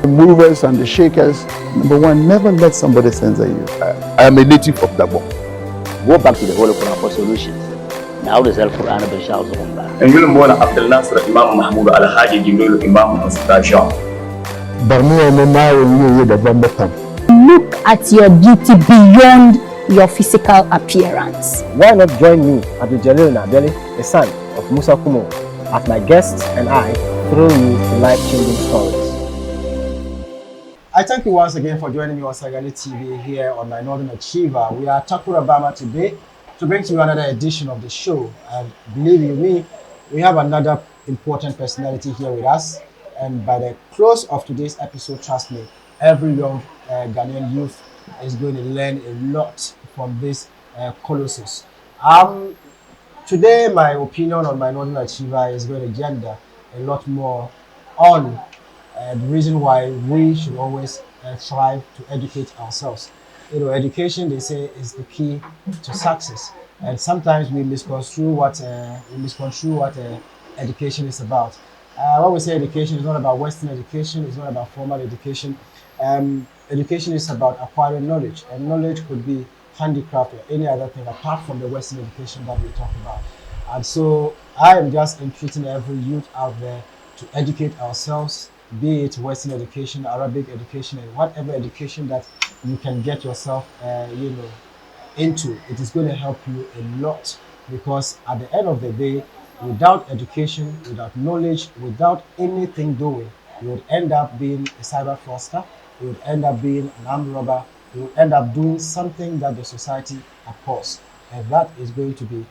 movers and the shakers. Number one, never let somebody censor you. I am a native of Gabon. Go back to the Holy Quran for solutions. Now the Quran of Shah. And you'll more Abdul-Nasr Imam Mahmoud Al-Haji Gbel Imam Mustasha. Look at your beauty beyond your physical appearance. Why not join me, Abdul-Jalil Naabeli, the son of Musa Kumo, as my guests and I throw you life-changing stories. I thank you once again for joining me on Sagani TV here on my Northern Achiever. We are Takura Bama today to bring to you another edition of the show. And believe you me, we have another important personality here with us. And by the close of today's episode, trust me, every young Ghanaian youth is going to learn a lot from this colossus. Today, my opinion on my Northern Achiever is going to gender a lot more on the reason why we should always strive to educate ourselves. You know, education, they say, is the key to success. And sometimes we misconstrue what education is about. When we say education, it's not about Western education, it's not about formal education. Education is about acquiring knowledge, and knowledge could be handicraft or any other thing apart from the Western education that we talk about. And so I am just entreating every youth out there to educate ourselves, be it Western education, Arabic education, and whatever education that you can get yourself into. It is going to help you a lot, because at the end of the day, without education, without knowledge, without anything doing, you would end up being a cyber fraudster, you would end up being an armed robber, you would end up doing something that the society abhors. And that is going to be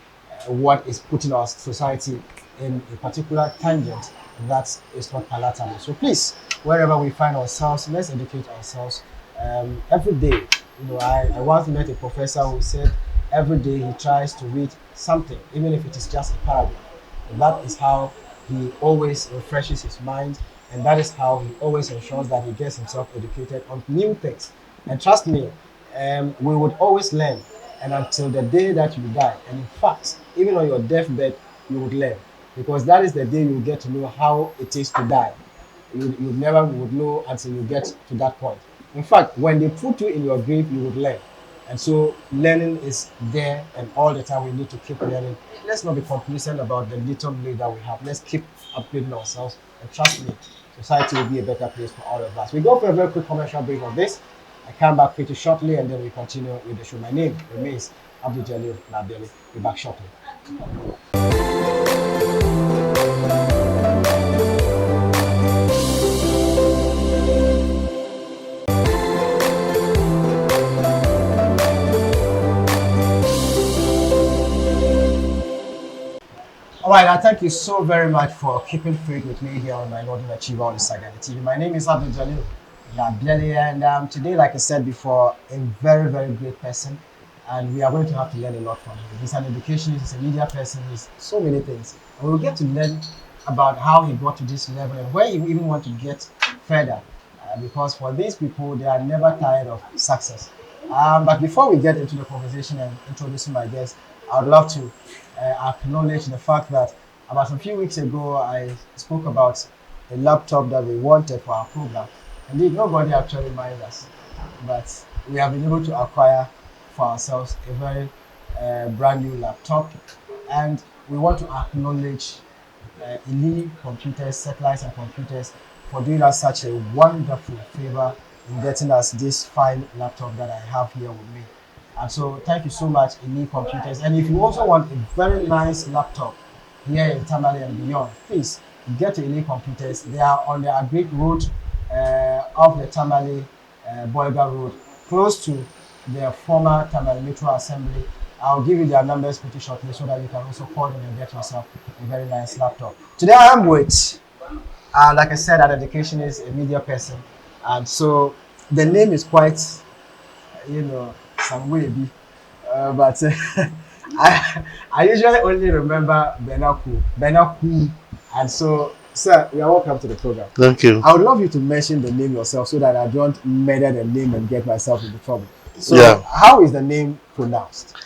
what is putting our society in a particular tangent that is not palatable. So please, wherever we find ourselves, let's educate ourselves every day. You know, I once met a professor who said every day he tries to read something, even if it is just a paragraph. And that is how he always refreshes his mind, and that is how he always ensures that he gets himself educated on new things. And trust me, we would always learn, and until the day that you die. And in fact, even on your deathbed, you would learn, because that is the day you get to know how it is to die. You never would know until you get to that point. In fact, when they put you in your grave, you would learn. And so learning is there, and all the time we need to keep learning. Let's not be complacent about the little knowledge that we have. Let's keep upgrading ourselves, and trust me, society will be a better place for all of us. We go for a very quick commercial break on this. I come back pretty shortly, and then we continue with the show. My name remains Abdul-Jalil Naabeli. Be back shortly. All right, I thank you so very much for keeping faith with me here on my Northern Achiever on the Sagani TV. My name is Abdul-Jalil Naabeli, and today, like I said before, a very, very great person, and we are going to have to learn a lot from him. He's an educationist, he's a media person, he's so many things. And we'll get to learn about how he got to this level and where you even want to get further, because for these people, they are never tired of success. But before we get into the conversation and introducing my guest, I would love to acknowledge the fact that about a few weeks ago, I spoke about a laptop that we wanted for our program. Indeed, nobody actually minded us, but we have been able to acquire for ourselves a very brand new laptop, and we want to acknowledge Elite Computers, Satellites and Computers, for doing us such a wonderful favor in getting us this fine laptop that I have here with me. And so thank you so much, Elite Computers. And if you also want a very nice laptop here in Tamale and beyond, please get to Elite Computers. They are on the Agric Road off the Tamale Boyga Road, close to the former Tamale Metro Assembly. I'll give you their numbers pretty shortly so that you can also call them and get yourself a very nice laptop. Today I am with, like I said, an educationist, a media person. And so the name is quite, some way, but I usually only remember Benarkuu. And so, sir, you are welcome to the program. Thank you. I would love you to mention the name yourself so that I don't murder the name and get myself into trouble. So, how is the name pronounced?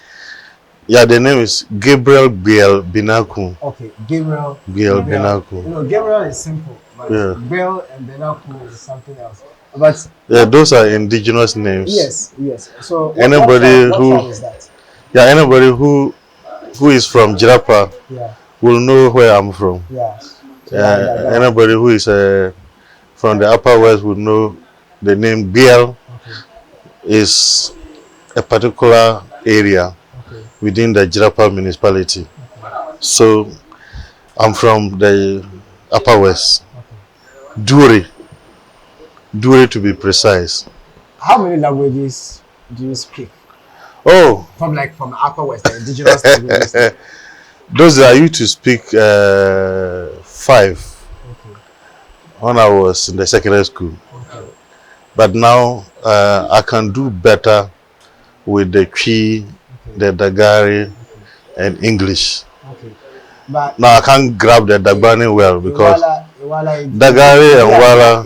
Yeah, the name is Gabriel Gbel Benarkuu. Okay, Gabriel Benarkuu. You know, Gabriel is simple, But Yeah. Gbel and Benarkuu is something else. But Yeah, those are indigenous names. yes, yes. So Anybody what who- tribe is that? Yeah, anybody who is from Jirapa Yeah, will know where I'm from. yeah. So that one. Anybody who is from the Upper West would know the name Gbel Okay, is a particular area okay. within the Jirapa municipality. So I'm from the Upper West. Duri to be precise. How many languages do you speak? Oh, From the Upper West, the indigenous languages. those I used to speak 5 Okay, when I was in the secondary school. okay. But now I can do better with the Twi, the Dagari, and English. Okay. But Now I can't grab the Dagbani well because Iwala, Dagari and Wala,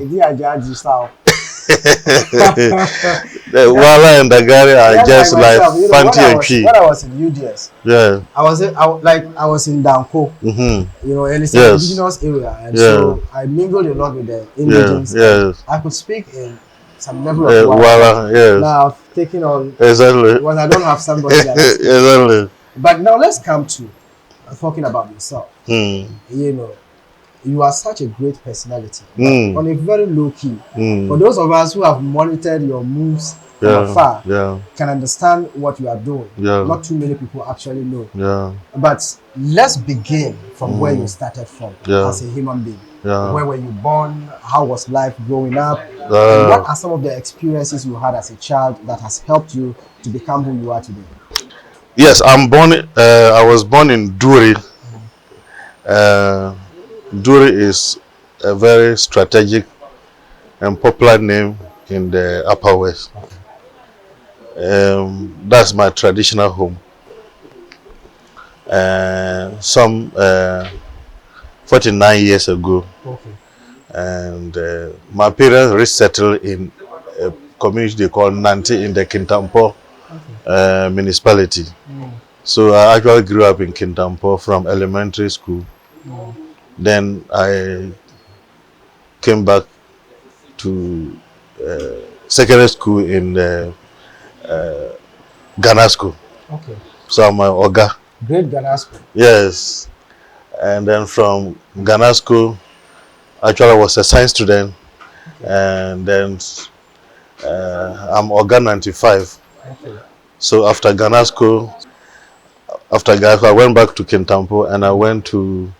the Wala and Dagari are just like Fanti and Twi. When I was in UDS, Yeah. I was in Danko, Mm-hmm. and it's an Yes. indigenous area, and Yeah. so I mingled a lot with the indigens. Yes. I could speak in some level of Wala, yes. Now I've taken on Exactly. when I don't have somebody that Exactly. But now let's come to talking about yourself. Hmm. You are such a great personality, Mm. on a very low key. Mm. For those of us who have monitored your moves from afar, Yeah. can understand what you are doing. Yeah. Not too many people actually know. Yeah. But let's begin from where you started from as a human being. Yeah. Where were you born? How was life growing up? And what are some of the experiences you had as a child that has helped you to become who you are today? Yes, I was born in Duri. Duri is a very strategic and popular name in the Upper West. That's my traditional home. Some 49 years ago, Okay. and my parents resettled in a community they call Nanti in the Kintampo municipality. So I actually grew up in Kintampo from elementary school. Then I came back to secondary school in Ghana school. Okay. So I'm an Oga. Great Ghana school. Yes. And then from Ghana school, actually I was a science student. And then I'm Oga 95. Okay. So after Ghana school, I went back to Kintampo and I went to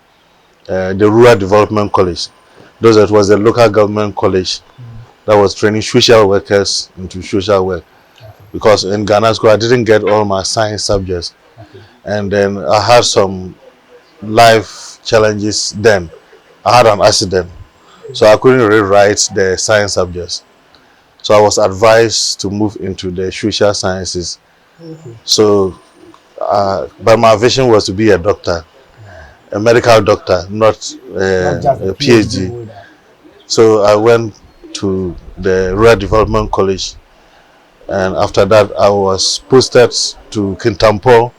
the Rural Development College. That was the local government college that was training social workers into social work. Because in Ghana school, I didn't get all my science subjects. And then I had some life challenges then. I had an accident. So I couldn't rewrite the science subjects. So I was advised to move into the social sciences. So, but my vision was to be a doctor, a medical doctor, not Not just a PhD. holder. So I went to the Rural Development College, and after that I was posted to Kintampo,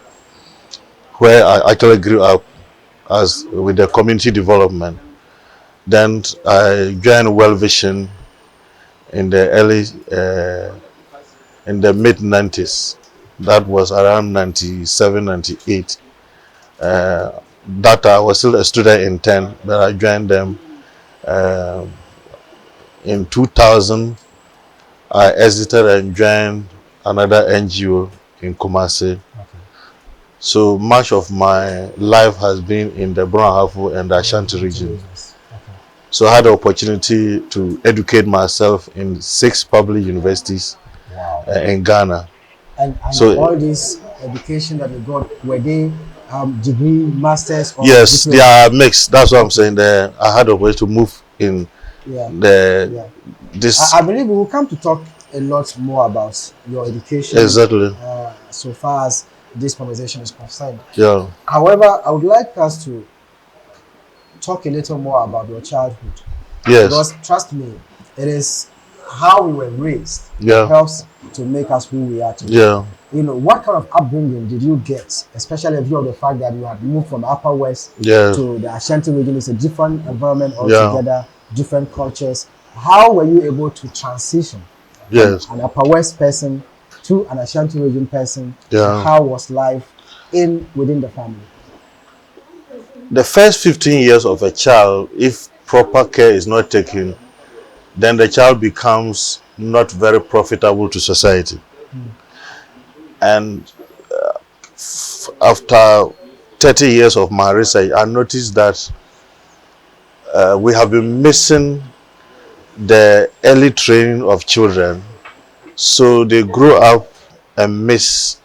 where I actually grew up with the community development. Then I joined World Vision in the mid 90s. That was around 97, 98. That I was still a student in 10, but I joined them in 2000. I exited and joined another NGO in Kumasi. So much of my life has been in the Benarkuu and the Ashanti region. So I had the opportunity to educate myself in 6 public universities in Ghana. And So- all this education that you got, were they degree, masters? Or Yes, different- they are mixed. That's what I'm saying. I had a way to move in Yeah. the this I believe we will come to talk a lot more about your education. exactly. So far as this conversation is concerned. Yeah. However, I would like us to talk a little more about your childhood. Yes. Because trust me, it is how we were raised Yeah. helps to make us who we are today. Yeah. What kind of upbringing did you get, especially in view of the fact that you had moved from Upper West Yeah. to the Ashanti region? It's a different environment altogether. different cultures. How were you able to transition Yes. from an Upper West person to an Ashanti region person? Yeah. How was life within the family? The first 15 years of a child, if proper care is not taken, then the child becomes not very profitable to society. And after 30 years of my research, I noticed that we have been missing the early training of children, so they grow up and miss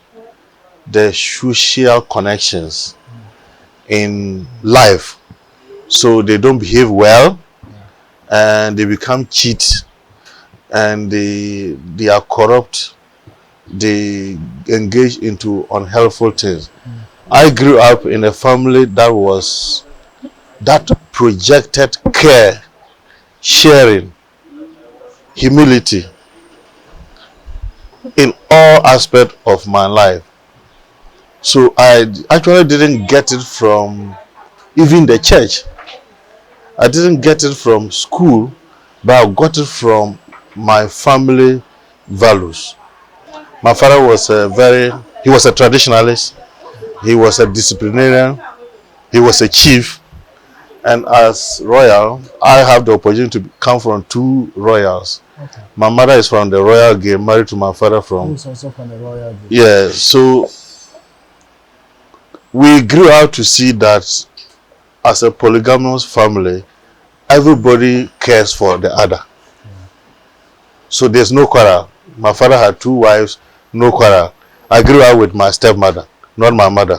the social connections in life. So they don't behave well, and they become cheats, and they are corrupt. They engage into unhelpful things. I grew up in a family that projected care, sharing, humility in all aspects of my life. So I actually didn't get it from even the church. I didn't get it from school, but I got it from my family values. My father was he was a traditionalist, he was a disciplinarian, he was a chief, and as royal, I have the opportunity to come from two royals. Okay. My mother is from the royal Gbel, married to my father from. Who's also from the royal group? Yeah, so we grew up to see that as a polygamous family, everybody cares for the other. So there's no quarrel. My father had two wives, no quarrel. I grew up with my stepmother, not my mother.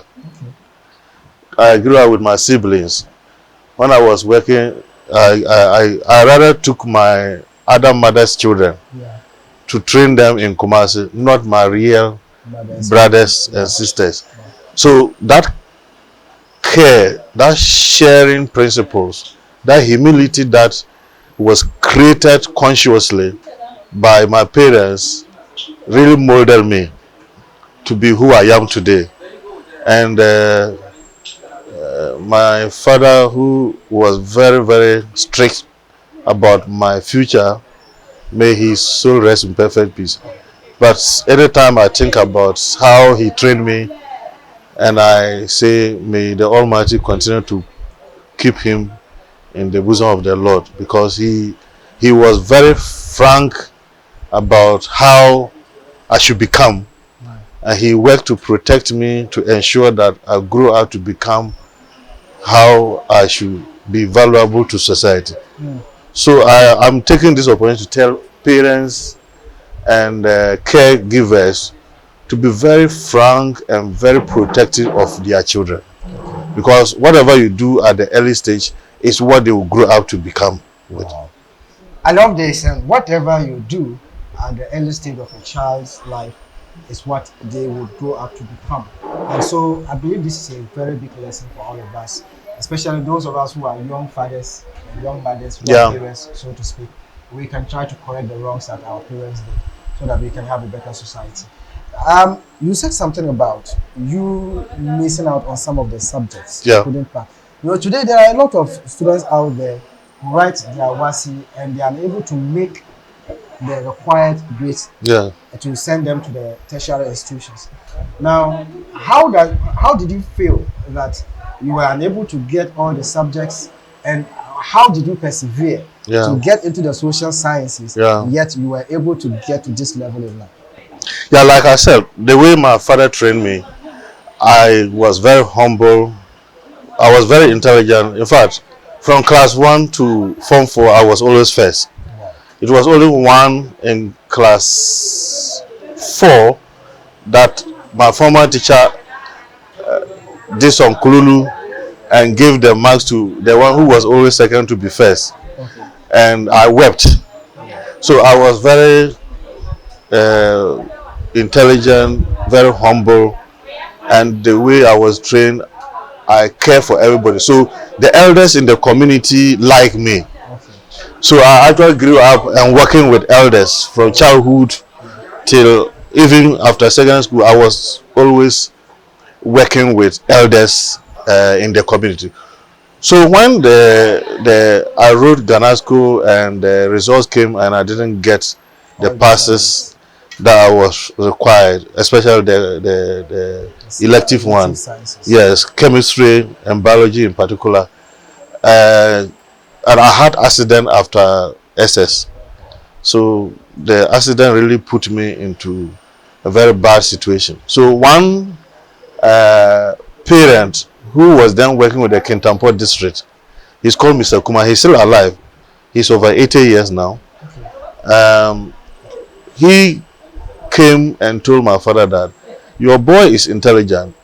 I grew up with my siblings. When I was working, I rather took my other mother's children to train them in Kumasi, not my real brothers and sisters. So that care, that sharing principles, that humility that was created consciously by my parents really molded me to be who I am today. And my father, who was very, very strict about my future, may his soul rest in perfect peace. But anytime I think about how he trained me, and I say, may the Almighty continue to keep him in the bosom of the Lord, because he was very frank about how I should become, and he worked to protect me, to ensure that I grew up to become how I should be valuable to society. So I'm taking this opportunity to tell parents and caregivers to be very frank and very protective of their children, because whatever you do at the early stage is what they will grow up to become with. I love this, and whatever you do at the early stage of a child's life is what they will grow up to become. And so I believe this is a very big lesson for all of us, especially those of us who are young fathers and young mothers, young parents, so to speak. We can try to correct the wrongs that our parents did so that we can have a better society. You said something about you missing out on some of the subjects. Yeah. Today there are a lot of students out there who write their WASI and they are unable to make the required grades to send them to the tertiary institutions. Now, how did you feel that you were unable to get all the subjects, and how did you persevere to get into the social sciences, yet you were able to get to this level in life? Yeah, like I said, the way my father trained me, I was very humble. I was very intelligent. In fact, from class 1 to Form 4, I was always first. It was only one in class 4 that my former teacher did some kululu and gave the marks to the one who was always second to be first. And I wept. So I was very intelligent, very humble, and the way I was trained, I care for everybody. So the elders in the community like me. So I actually grew up and working with elders from childhood till even after secondary school. I was always working with elders in the community. So when I wrote Ghana school and the results came and I didn't get the passes that I was required, especially the elective one. Sciences. Yes, chemistry and biology in particular. And I had accident after SS. So the accident really put me into a very bad situation. So one parent who was then working with the Kintampo district, he's called Mr. Kuma. He's still alive. He's over 80 years now. He came and told my father that your boy is intelligent.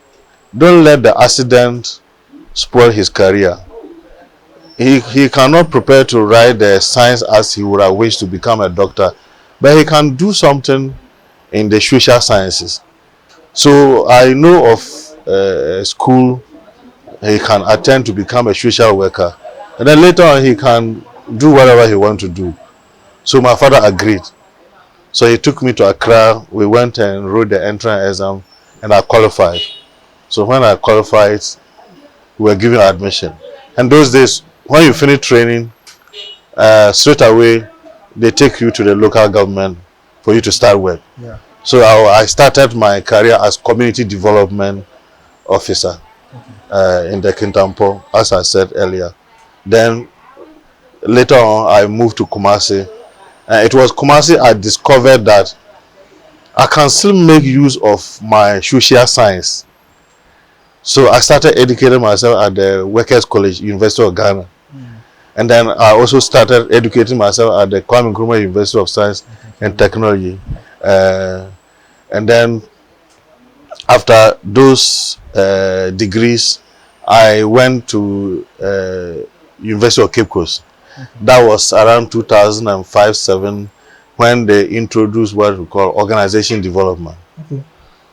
Don't let the accident spoil his career. He cannot prepare to write the science as he would have wished to become a doctor, but he can do something in the social sciences. So I know of a school he can attend to become a social worker, and then later on he can do whatever he wants to do. So my father agreed. So he took me to Accra. We went and wrote the entrance exam, and I qualified. So when I qualified, we were given admission. And those days, when you finish training, straight away they take you to the local government for you to start work. Yeah. So I started my career as community development officer in the Kintampo, as I said earlier. Then later on, I moved to Kumasi. It was Kumasi I discovered that I can still make use of my social science. So I started educating myself at the Workers College, University of Ghana. And then I also started educating myself at the Kwame Nkrumah University of Science and Technology. And then after those degrees, I went to University of Cape Coast. That was around 2005-07 when they introduced what we call Organizational Development.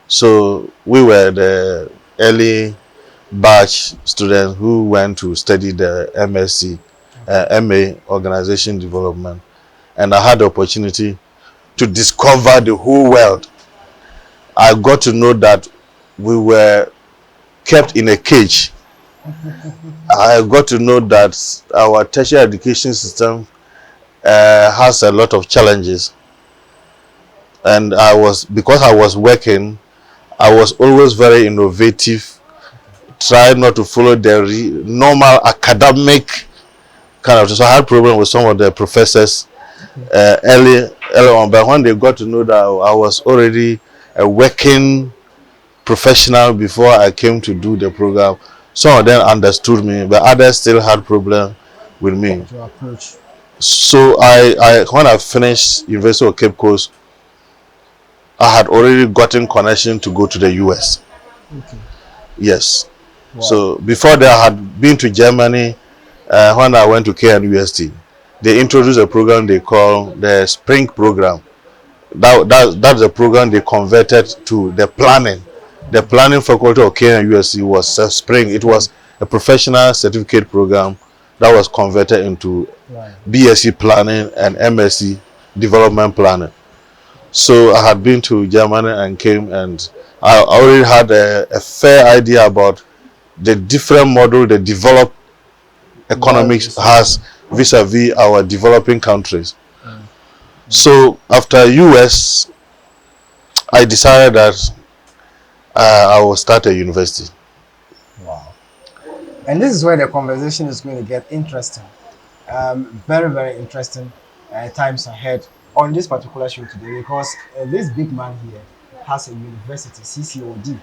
So we were the early batch students who went to study the MSc, MA, Organization Development. And I had the opportunity to discover the whole world. I got to know that we were kept in a cage. I got to know that our tertiary education system has a lot of challenges. And because I was working, I was always very innovative, tried not to follow the normal academic kind of. So I had problem with some of the professors early on, but when they got to know that I was already a working professional before I came to do the program, some of them understood me, but others still had problem with me. Your approach. So when I finished University of Cape Coast, I had already gotten connection to go to the US. Yes. Wow. So before that, I had been to Germany. When I went to KNUST, they introduced a program they call the Spring program. That's a program they converted to the planning. The planning faculty of KNUST was Spring. It was a professional certificate program that was converted into BSc planning and MSc development planning. So I had been to Germany and came, and I already had a fair idea about the different model the developed economics has vis-a-vis our developing countries. So after US, I decided that I will start a university. Wow. And this is where the conversation is going to get interesting. Very, very interesting times ahead on this particular show today, because this big man here has a university, CCOD,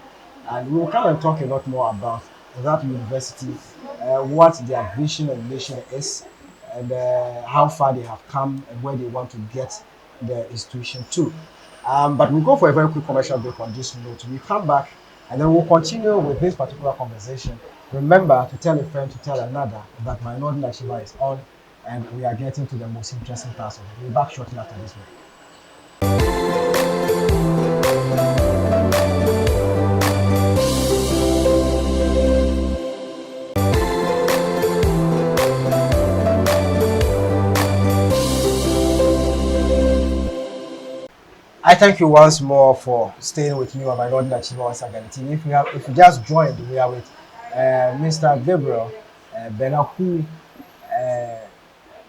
and we will come and talk a lot more about that university, what their vision and mission is, and how far they have come and where they want to get the institution to. But we'll go for a very quick commercial break on this note. We come back and then we'll continue with this particular conversation. Remember to tell a friend, to tell another that my Northern Ashiva is on, and we are getting to the most interesting part of it. We'll be back shortly after this break. I thank you once more for staying with me on my Northern Achiever Sagani TV. If you just joined, we are with Mr. Gabriel, Benarkuu,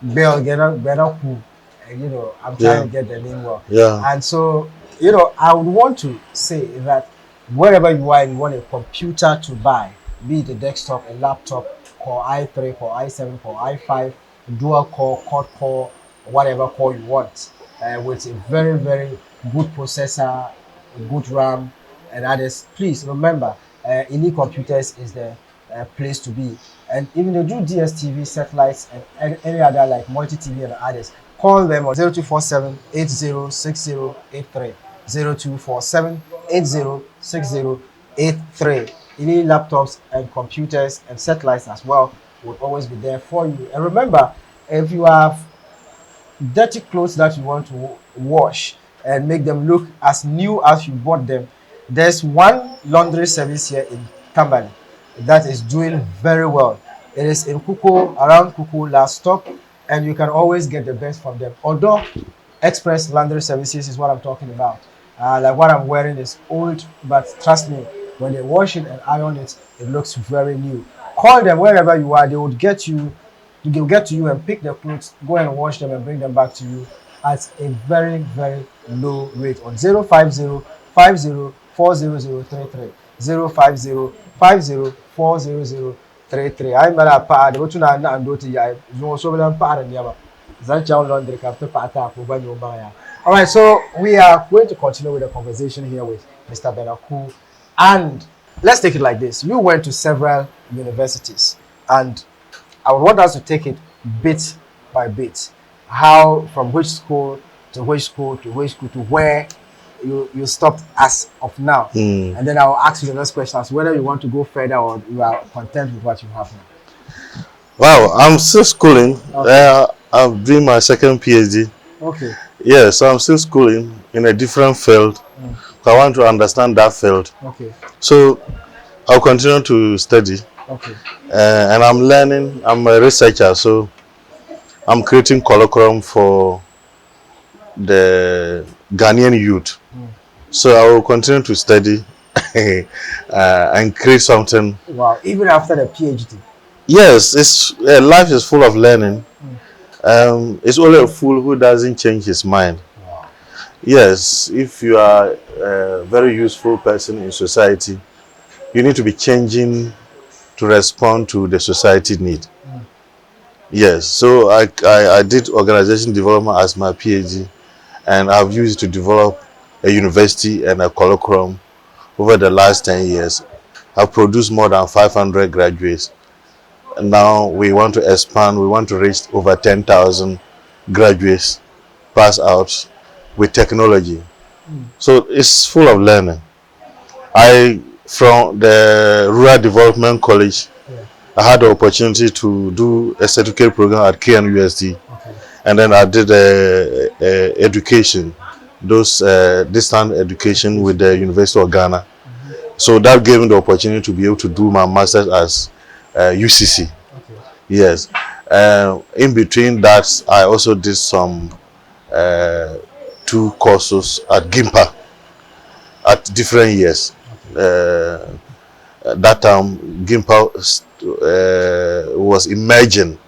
Gbel, Benarkuu. You know, I'm trying to get the name well. Yeah. And so, you know, I would want to say that wherever you are, you want a computer to buy, be it a desktop, a laptop, Core i3, Core i7, Core i5, dual core, quad core, whatever core you want, with a very, very good processor, a good RAM, and others. Please remember, Elite Computers is the place to be. And even they do DSTV, satellites, and any other like multi-TV and others. Call them on 0247 806083. 0247 806083. Any laptops and computers and satellites as well will always be there for you. And remember, if you have dirty clothes that you want to wash and make them look as new as you bought them, there's one laundry service here in Tambali that is doing very well. It is in Kuko, around Kuko last stop, and you can always get the best from them. Although Express Laundry Services is what I'm talking about. Like what I'm wearing is old, but trust me, when they wash it and iron it, it looks very new. Call them wherever you are. They would get you. They'll get to you and pick the clothes, go and wash them and bring them back to you at a very, very low rate on 050 50 40033. 050 50 40033. I'm not a part of what I'm doing. You so many part of the all right, so we are going to continue with the conversation here with Mr. Benarkuu, and let's take it like this. You went to several universities, and I would want us to take it bit by bit. How, from which school to which school to which school to where you stopped as of now. And then I'll ask you the next question as whether you want to go further or you are content with what you have now. Wow, I'm still schooling. Okay. I'm doing my second PhD. Okay. Yeah, so I'm still schooling in a different field. I want to understand that field. Okay. So I'll continue to study. Okay. And I'm learning. I'm a researcher, so I'm creating curriculum for the Ghanaian youth. So I will continue to study and create something. Wow, even after the PhD. Yes, it's life is full of learning. It's only a fool who doesn't change his mind. Wow. Yes, if you are a very useful person in society, you need to be changing to respond to the society need. Yes, so I did organizational development as my PhD, and I've used it to develop a university and a curriculum over the last 10 years. I've produced more than 500 graduates. And now we want to expand. We want to reach over 10,000 graduates pass out with technology. So it's full of learning. From the Rural Development College, I had the opportunity to do a certificate program at KNUST. Okay. And then I did education, those distant education with the University of Ghana. So that gave me the opportunity to be able to do my master's as UCC. Okay. Yes. In between that, I also did some 2 courses at GIMPA at different years. That time, GIMPA was emerging.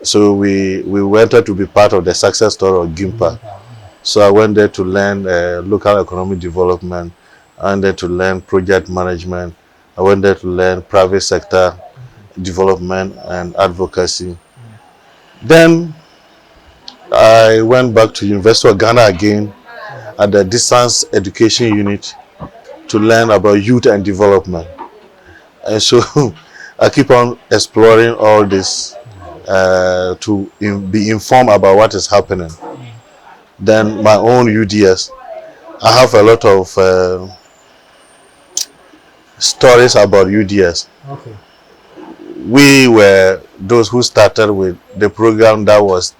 So we wanted to be part of the success story of GIMPA. So I went there to learn local economic development. I went there to learn project management. I went there to learn private sector development and advocacy. Then I went back to University of Ghana again at the distance education unit to learn about youth and development. And so I keep on exploring all this to be informed about what is happening. Then my own UDS. I have a lot of stories about UDS. Okay. We were those who started with the program that was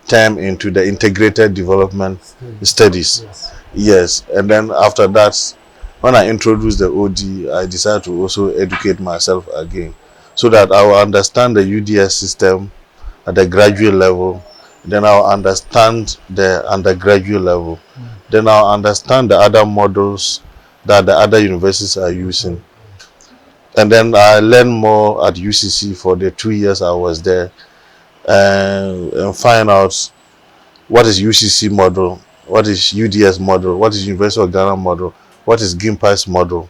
termed into the integrated development studies. Yes. And then after that, when I introduced the OD, I decided to also educate myself again so that I will understand the UDS system at the graduate level. Then I'll understand the undergraduate level. Then I'll understand the other models that the other universities are using. And then I learned more at UCC for the 2 years I was there, and find out what is UCC model, what is UDS model, what is University of Ghana model, what is GIMPA's model,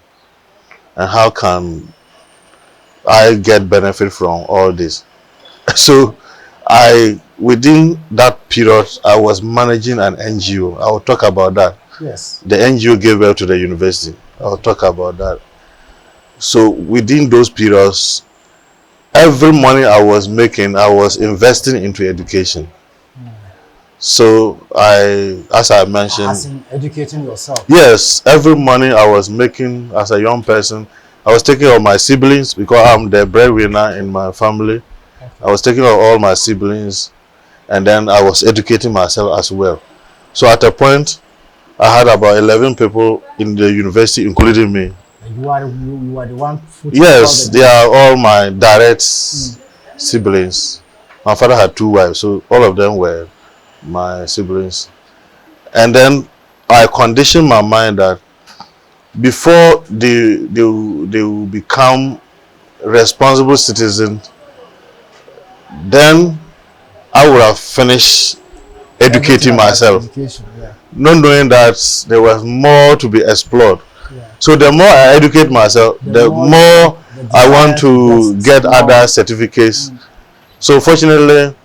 and how can I get benefit from all this. So within that period, I was managing an NGO. I will talk about that. Yes. The NGO gave birth to the university. I will talk about that. So within those periods, every money I was making, I was investing into education. So as I mentioned, as in educating yourself. Yes, every money I was making as a young person, I was taking care of my siblings because I'm the breadwinner in my family. Okay. I was taking care of all my siblings, and then I was educating myself as well. So at a point, I had about 11 people in the university, including me. And you are the one. Yes, they are all my direct siblings. My father had 2 wives, so all of them were my siblings. And then I conditioned my mind that before they will become responsible citizens, then I would have finished educating myself, not knowing that there was more to be explored. So the more I educate myself, the more I want to get other certificates. So fortunately,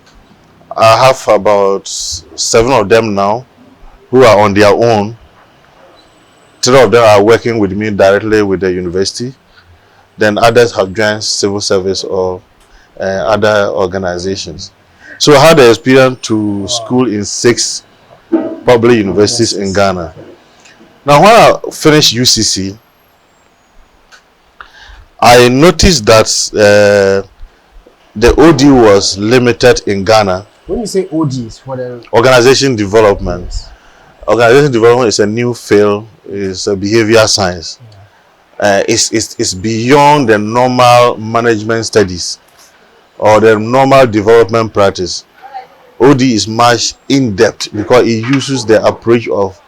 I have about 7 of them now who are on their own. 3 of them are working with me directly with the university. Then others have joined civil service or other organizations. So I had the experience to school in 6 public universities in Ghana. Now when I finished UCC, I noticed that the OD was limited in Ghana. When you say ODs, for the Organization Development. Yes. Organization Development is a new field, it's a behavior science. It's beyond the normal management studies or the normal development practice. OD is much in-depth because it uses the approach of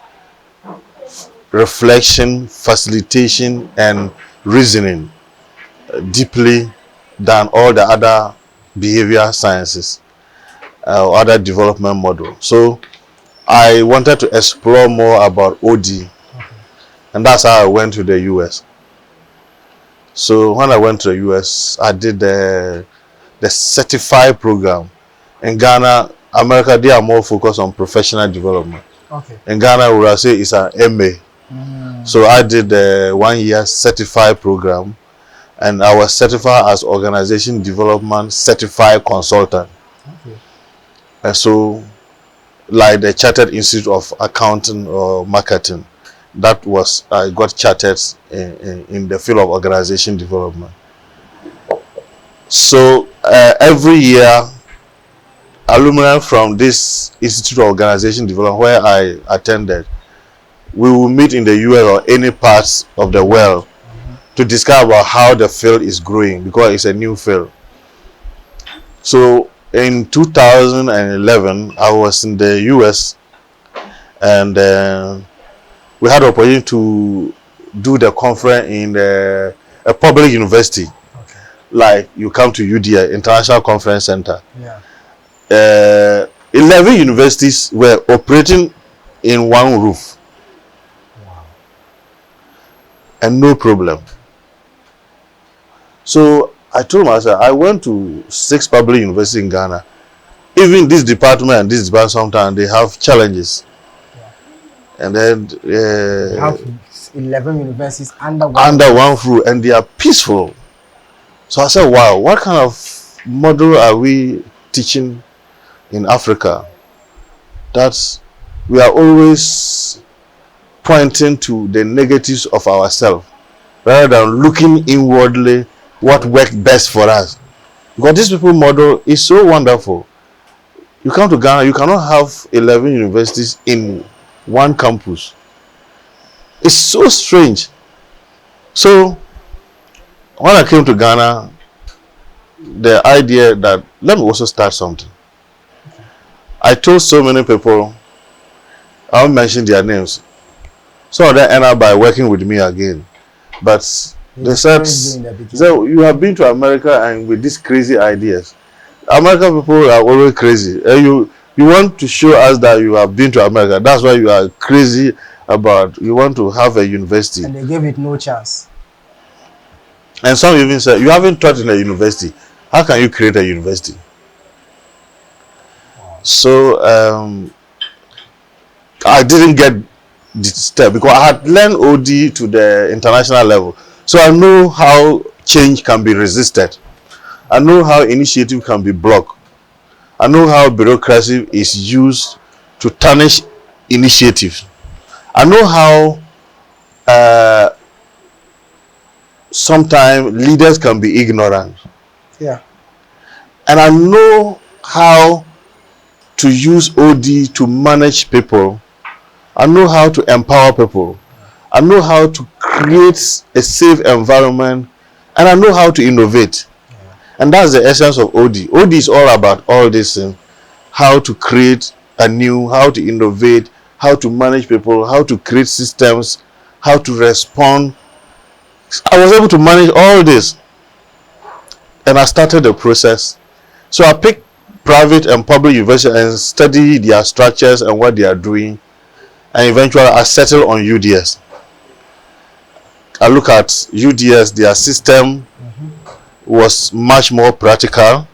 reflection, facilitation, and reasoning deeply than all the other behavior sciences or other development model. So I wanted to explore more about OD, and that's how I went to the US. So when I went to the US, I did the certified program. In Ghana, America, they are more focused on professional development. Okay. In Ghana, we will say it's an MA. So I did the 1-year certified program, and I was certified as Organization Development Certified Consultant. Okay. And so, like the Chartered Institute of Accounting or Marketing, that was, I got chartered in the field of organization development. So every year, alumni from this Institute of Organization Development where I attended, we will meet in the US or any parts of the world to discuss about how the field is growing because it's a new field. So in 2011, I was in the US, and we had the opportunity to do the conference in a public university. Okay. Like you come to UDI, International Conference Center. Yeah. 11 universities were operating in one roof. Wow. And no problem. So I told myself, I went to 6 public universities in Ghana. Even this department and this department, sometimes they have challenges. Yeah. And then they have 11 universities under one roof, and they are peaceful. So I said, wow, what kind of model are we teaching in Africa? That we are always pointing to the negatives of ourselves rather than looking inwardly what worked best for us. Because this people model is so wonderful. You come to Ghana, you cannot have 11 universities in one campus. It's so strange. So when I came to Ghana, the idea that let me also start something. I told so many people, I won't mention their names. Some of them end up by working with me again. But They said, so you have been to America and with these crazy ideas. American people are always crazy. You want to show us that you have been to America. That's why you are crazy about, you want to have a university. And they gave it no chance. And some even said, you haven't taught in a university. How can you create a university? Wow. So I didn't get the step because I had learned OD to the international level. So I know how change can be resisted. I know how initiative can be blocked. I know how bureaucracy is used to tarnish initiatives. I know how sometimes leaders can be ignorant. Yeah. And I know how to use OD to manage people. I know how to empower people. I know how to create a safe environment. And I know how to innovate. And that's the essence of OD. OD is all about all this thing. How to create anew, how to innovate, how to manage people, how to create systems, how to respond. I was able to manage all this. And I started the process. So I picked private and public universities and studied their structures and what they are doing. And eventually I settled on UDS. I look at UDS, their system was much more practical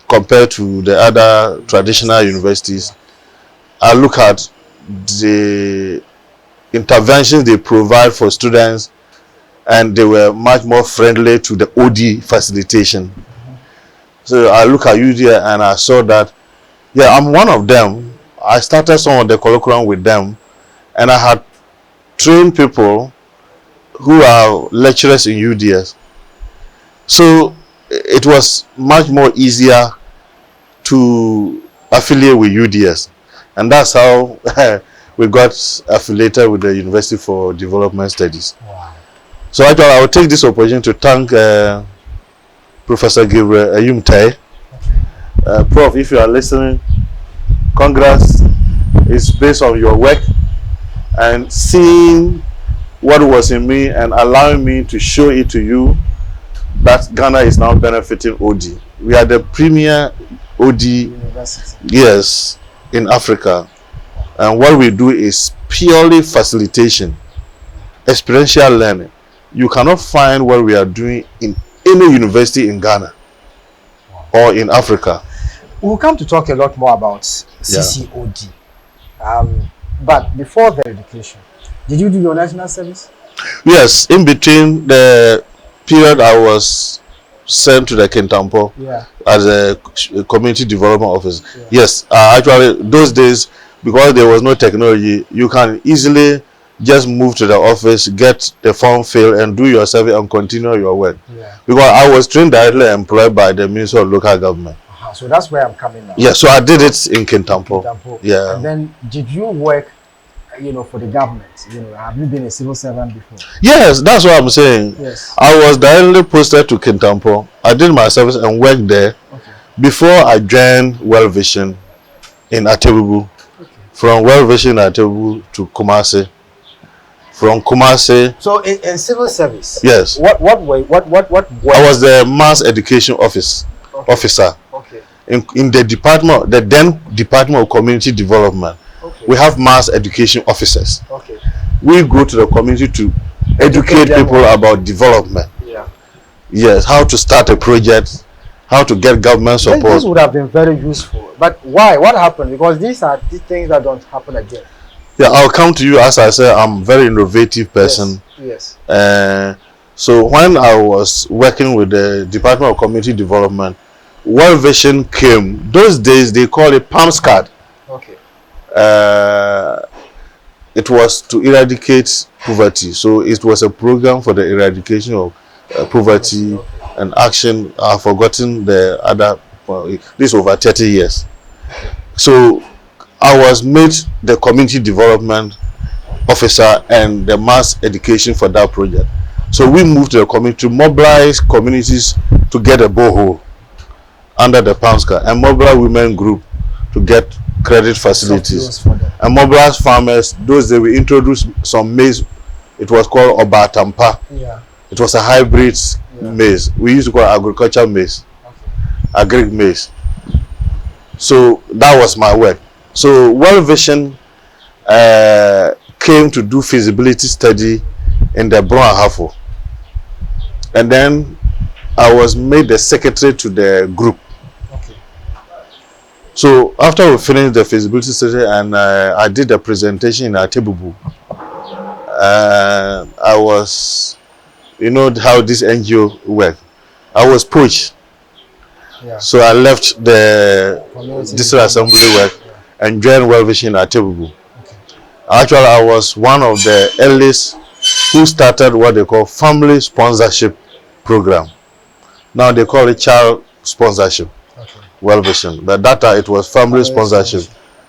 compared to the other traditional universities. I look at the interventions they provide for students, and they were much more friendly to the OD facilitation. So I look at UD and I saw that, yeah, I'm one of them. I started some of the curriculum with them, and I had trained people who are lecturers in UDS. So it was much more easier to affiliate with UDS, and that's how we got affiliated with the University for Development Studies. Wow. So actually I will take this opportunity to thank Professor Gabriel Ayumtai. Prof, if you are listening, congrats. It's based on your work and seeing what was in me and allowing me to show it to you that Ghana is now benefiting OD. We are the premier OD university, yes, in Africa. And what we do is purely facilitation, experiential learning. You cannot find what we are doing in any university in Ghana or in Africa. We'll come to talk a lot more about CCOD. But before the education, did you do your national service? Yes, in between the period I was sent to the Kintampo as a community development officer. Yeah. Yes, actually those days, because there was no technology, you can easily just move to the office, get the form filled, and do your survey and continue your work. Yeah. Because I was trained directly employed by the Ministry of Local Government. So that's where I'm coming now. Yeah, so I did it in Kintampo. Yeah. And then did you work, for the government? Have you been a civil servant before? Yes, that's what I'm saying. Yes. I was directly posted to Kintampo. I did my service and worked there before I joined World Vision in Atebubu. Okay. From World Vision in Atebubu to Kumasi. From Kumasi. So in civil service. Yes. What work? I was the mass education officer. Okay. In the department, the then Department of Community Development. Okay. We have mass education officers. Okay. We go to the community to educate people about development. Yeah. Yes, how to start a project, how to get government support. This would have been very useful. But why? What happened? Because these are the things that don't happen again. Yeah, I'll come to you. As I said, I'm a very innovative person. Yes. So when I was working with the Department of Community Development, World Vision came. Those days they call it PAMS card. Okay. It was to eradicate poverty. So it was a program for the eradication of poverty and action. I've forgotten the other. This over 30 years. So I was made the community development officer and the mass education for that project. So we moved to the community to mobilize communities to get a borehole under the PAMS card, and mobilize women group to get credit facilities, and mobilize farmers. Those days we introduced some maize It was called Obatampa. Yeah. It was a hybrid maize. We used to call it agricultural maize, agric maize. So that was my work. So World Vision came to do feasibility study in the Brown. And then I was made the secretary to the group. Okay. So after we finished the feasibility study and I did a presentation in Atebubu, I was, you know how this NGO work. I was poached. Yeah. So I left the Community district assembly work and joined World Vision at Atebubu. Okay. Actually, I was one of the earliest who started what they call family sponsorship program. Now they call it child sponsorship. Okay. World Vision. But that time it was family sponsorship.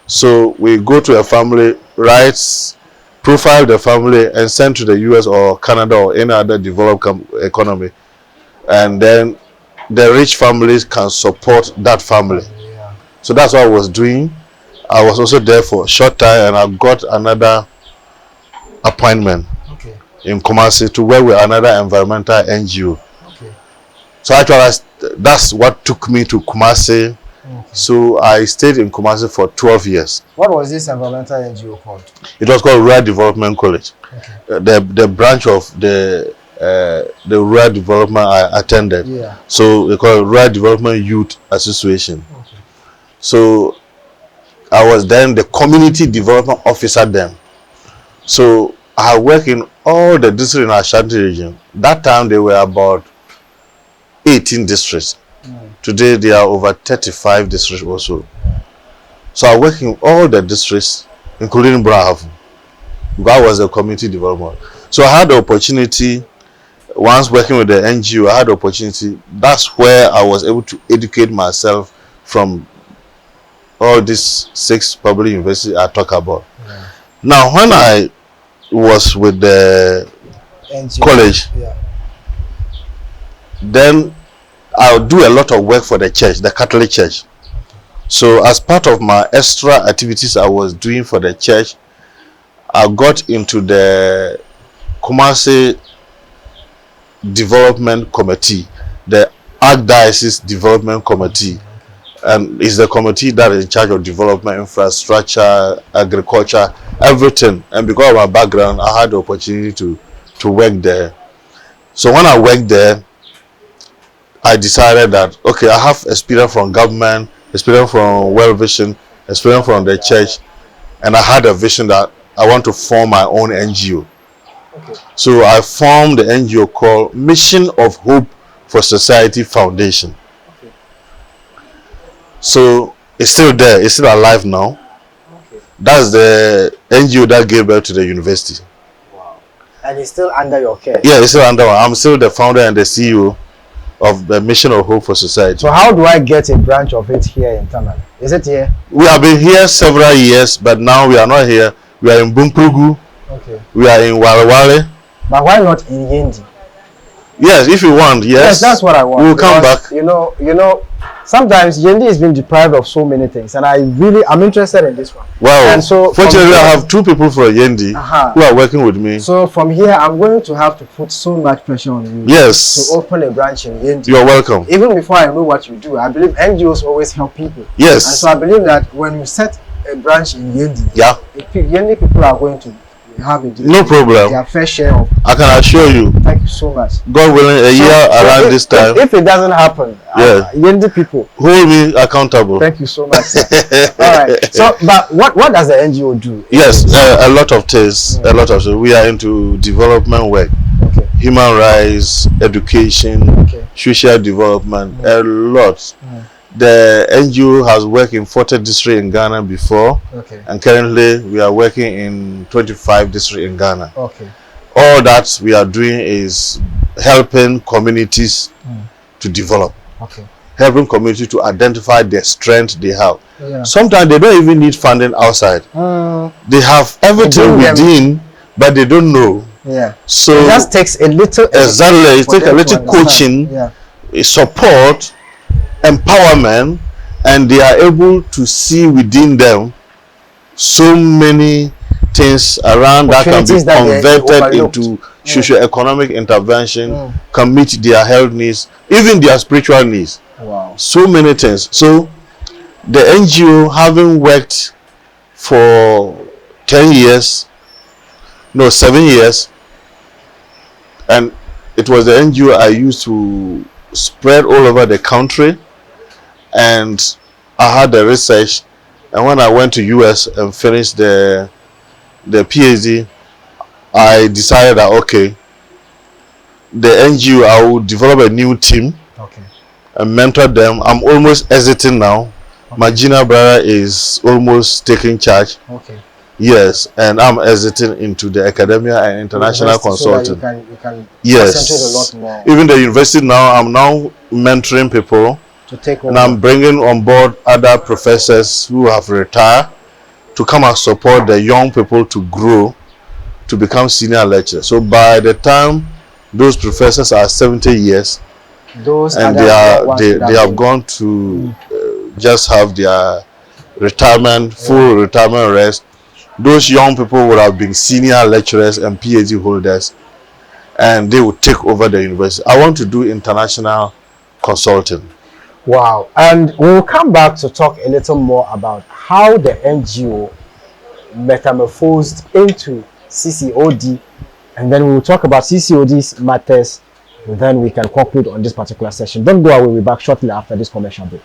So we go to a family, write, profile the family and send to the US or Canada or any other developed economy. And then the rich families can support that family. Yeah. So that's what I was doing. I was also there for a short time and I got another appointment in Kumasi to work with another environmental NGO. Okay. So actually that's what took me to Kumasi. Okay. So I stayed in Kumasi for 12 years. What was this environmental NGO called? It was called Rural Development College. Okay. The branch of the rural development I attended. Yeah. So they call it Rural Development Youth Association. Okay. So I was then the community development officer then. So I work in all the districts in Ashanti region. That time there were about 18 districts. Today there are over 35 districts also. So I work in all the districts, including Brahafu. That was the community development. So I had the opportunity, once working with the NGO, I had the opportunity. That's where I was able to educate myself from all these 6 public universities I talk about. Yeah. Now, when I was with the NGO. college, then I'll do a lot of work for the church, the Catholic Church. So as part of my extra activities I was doing for the church, I got into the Kumasi Development Committee, the Archdiocese Development Committee, and it's the committee that is in charge of development, infrastructure, agriculture, everything. And because of my background, I had the opportunity to work there. So when I worked there, I decided that, okay, I have experience from government, experience from World Vision, experience from the church, and I had a vision that I want to form my own NGO. Okay. So I formed the NGO called Mission of Hope for Society Foundation. Okay. So it's still there, it's still alive now. Okay. That's the NGO that gave birth to the university. Wow. And it's still under your care? Yeah, it's still under. I'm still the founder and the CEO of the Mission of Hope for Society. So how do I get a branch of it here in Tamale? Is it here? We have been here several years, but now we are not here. We are in Bunkrugu. Okay. We are in Walewale. But why not in Yendi? Yes, if you want, yes. That's what I want. We will come back. You know, sometimes Yendi has been deprived of so many things, and I'm interested in this one. Wow. And so fortunately, I have 2 people from Yendi who are working with me. So from here, I'm going to have to put so much pressure on you. Yes. To open a branch in Yendi. You're welcome. Even before I know what you do, I believe NGOs always help people. Yes. And so I believe that when we set a branch in Yendi, yeah, Yendi people are going to have no problem. Their fair share of. I can assure you. Thank you so much. God willing, a year around this time. If it doesn't happen, yeah, Yendi people hold me accountable. Thank you so much, sir. All right. So, but what does the NGO do? Yes, a lot of things. A lot of things. We are into development work. Okay. Human rights, education, social development, a lot. The NGO has worked in 40 districts in Ghana before, and currently we are working in 25 districts in Ghana. Okay. All that we are doing is helping communities to develop. Okay. Helping communities to identify their strength they have. Yeah. Sometimes they don't even need funding outside. They have everything within, but they don't know. Yeah. So it just takes a little. Exactly. It takes a little coaching, support, empowerment, and they are able to see within them so many things around that can be Opportunities that they converted overlooked. into socio-economic intervention, can meet their health needs, even their spiritual needs. Wow. So many things. So the NGO, having worked for 10 years, no, 7 years, and it was the NGO I used to spread all over the country, and I had the research, and when I went to US and finished the PhD, I decided that okay, the NGO, I would develop a new team and mentor them. I'm almost exiting now. My junior brother is almost taking charge. Yes, and I'm exiting into the academia and international consulting. So that you can yes, concentrate a lot more. Even the university now, I'm now mentoring people To take over. and I'm bringing on board other professors who have retired to come and support the young people to grow to become senior lecturers. So by the time those professors are 70 years, Those and they have gone to just have their retirement, full retirement rest, those young people would have been senior lecturers and PhD holders, and they would take over the university. I want to do international consulting. Wow. And we'll come back to talk a little more about how the NGO metamorphosed into CCOD, and then we'll talk about CCOD's matters, and then we can conclude on this particular session. Don't go away. We'll be back shortly after this commercial break.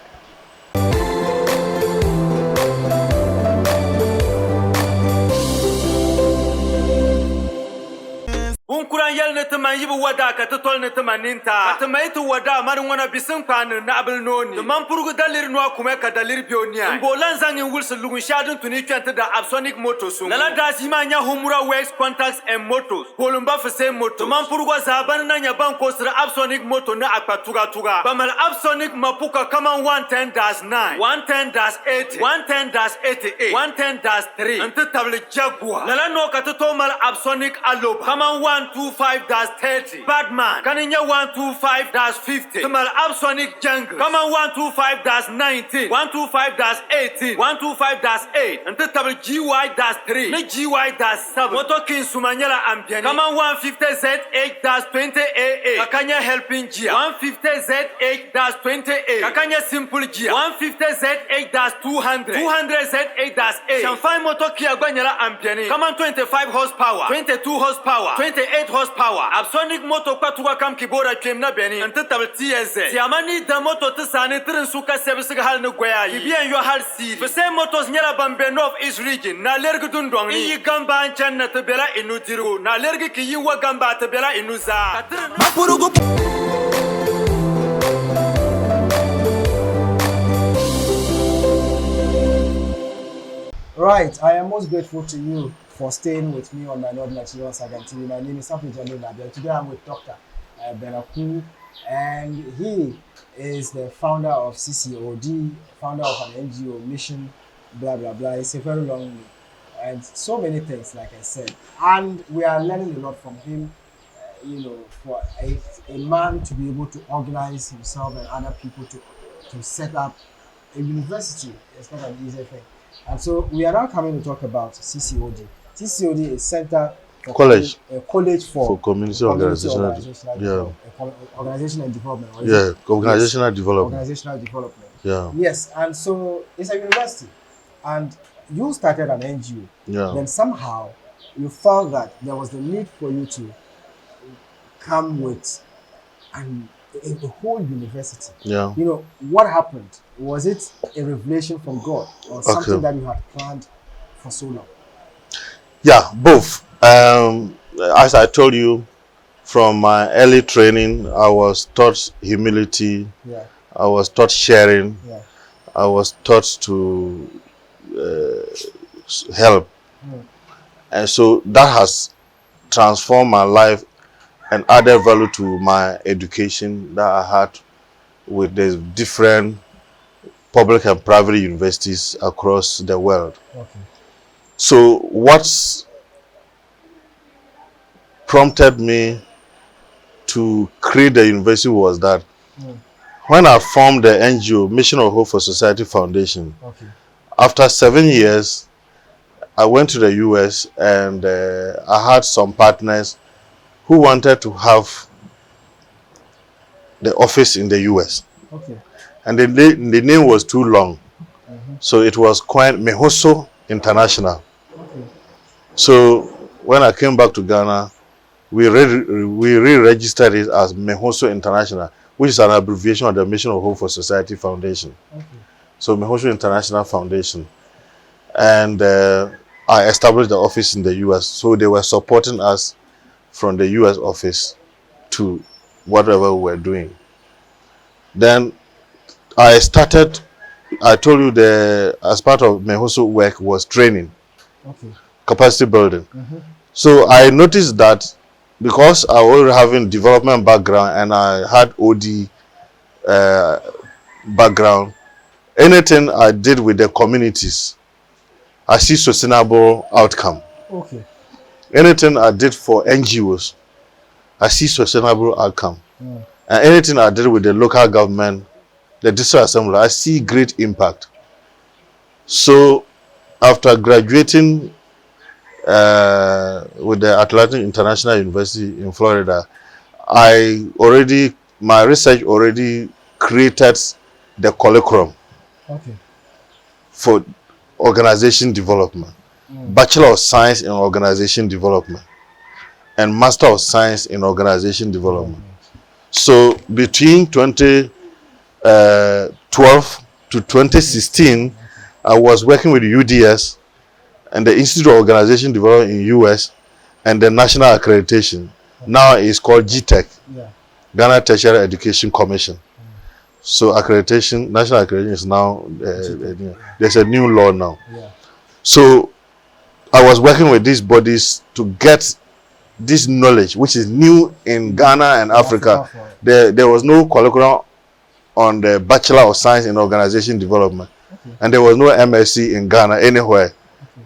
Unkuran yel ne tama yibu wada ka totol ne tama ninta. Ka tama itu wada mari wana bisin pan Naabeli noni. The man purugu dalir no akume ka dalir bionia. Mbolan zangin wulse lugun shadun tuni kwente da Absonic Motors. Lala da simanya humura works contacts and motors. Polumba fese moto. The man purugu zaban na nyaban kosra Absonic moto na akpatuga tuga. Bamal Absonic mapuka kama 110-9, 110-80, 110-88, 110-3. Ante table Jaguar. Lala no ka totomal Absonic aloba. Kama 125-30. Batman. Kaninya 125-50. Kamal Absonic Jungle. Kama 125-19. 125-18. 125-8. And the table GY-3. Ne GY-7. Motokin Sumanyala Ampiani. Kama 150Z8-20AA. Kakanya Helping Gia. 150Z8-28. Kakanya Simple Gia. 150Z8-200. 200Z8-8. Shanfai Motokia Gwanyala Ampiani. Kama 25 horsepower. 22 horsepower. 28 horsepower. Absonic moto kwa tuwa kam kibora kem na beni. Ante tabel TSZ. Si amani da moto tisane tirin suka sebisiga hal ne gwaya yi. Ibiyan yo hal siri. Fese motos nyala bambe North East region. Na lergi dundwang ni. Iyi gamba anchan na tebela inu diru. Na lergi ki yi wa gamba tebela inu za. Mapurugu. Right, I am most grateful to you for staying with me on my Northern Nigerian Sagani TV. My name is Abdul-Jalil. Today I'm with Dr. Benarkuu, and he is the founder of CCOD, founder of an NGO mission, blah blah blah. It's a very long name, and so many things, like I said. And we are learning a lot from him. For a man to be able to organize himself and other people to set up a university, it's not an easy thing. And so we are now coming to talk about CCOD. CCOD is Center for College. College for Community Organizational Organizational Development. Organizational Development. Organizational Development. Yeah. Yes, and so it's a university. And you started an NGO. Yeah. Then somehow you found that there was the need for you to come with a whole university. Yeah. What happened? Was it a revelation from God or something that you had planned for so long? Yeah, both. As I told you, from my early training, I was taught humility. Yeah. I was taught sharing. Yeah. I was taught to help. And so that has transformed my life and added value to my education that I had with the different public and private universities across the world. Okay. So what prompted me to create the university was that when I formed the NGO, Mission of Hope for Society Foundation, Okay. after 7 years, I went to the US, and I had some partners who wanted to have the office in the US. Okay. And the name was too long. So it was quite Mehoso International. Okay. So when I came back to Ghana, we re-registered it as Mehoso International, which is an abbreviation of the Mission of Hope for Society Foundation. Okay. So Mehoso International Foundation. And I established the office in the US. So they were supporting us from the US office to whatever we were doing. Then I told you as part of Mehoso work was training, capacity building. So I noticed that because I was having development background and I had OD background, anything I did with the communities, I see sustainable outcome. Okay. Anything I did for NGOs, I see sustainable outcome. And anything I did with the local government, the district assembly, I see great impact. So after graduating with the Atlantic International University in Florida, my research already created the curriculum for organization development, Bachelor of Science in Organization Development, and Master of Science in Organization Development. So between 2012 to 2016, I was working with UDS and the Institute of Organization Development in US and the National Accreditation. Now it's called GTEC, Ghana Tertiary Education Commission. So accreditation, national accreditation is now, there's a new law now. So I was working with these bodies to get this knowledge, which is new in Ghana and Africa. There was no curriculum on the Bachelor of Science in Organization Development. And there was no MSc in Ghana anywhere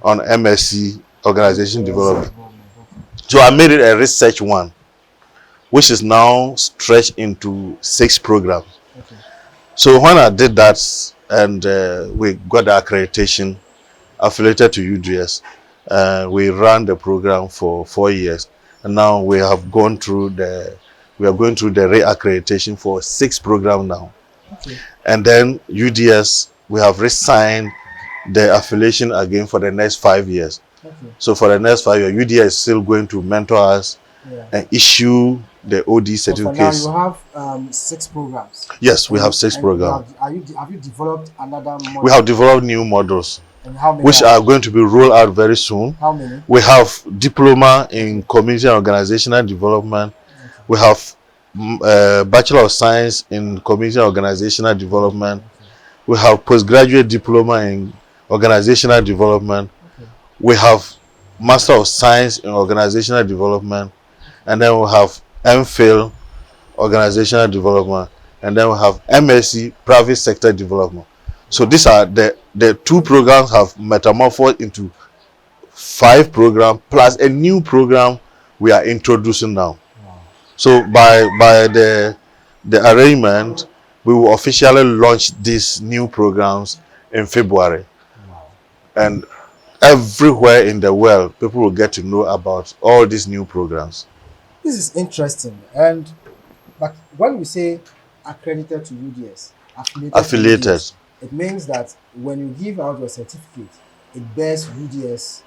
on MSc Organization Development. So I made it a research one, which is now stretched into 6 programs. So when I did that, and we got the accreditation affiliated to UDS, we ran the program for 4 years, and now we have gone through we are going through the re-accreditation for 6 programs now. And then UDS, we have re-signed the affiliation again for the next 5 years. So for the next 5 years, UDS is still going to mentor us and issue the OD certificates. So for now you have 6 programs. Yes, we have 6 programs. Have you developed another model? We have developed new models, and how many which are going to be rolled out very soon. How many? We have diploma in community and organizational development. We have Bachelor of Science in community and organizational development. We have postgraduate diploma in organizational development. We have Master of Science in organizational development, and then we have MPhil organizational development, and then we have MSc private sector development. So these are the 2 programs have metamorphosed into 5 programs plus a new program we are introducing now. So by the arrangement, we will officially launch these new programs in February. And everywhere in the world, people will get to know about all these new programs. This is interesting. But when we say accredited to UDS, affiliated, to UDS, it means that when you give out your certificate, it bears UDS.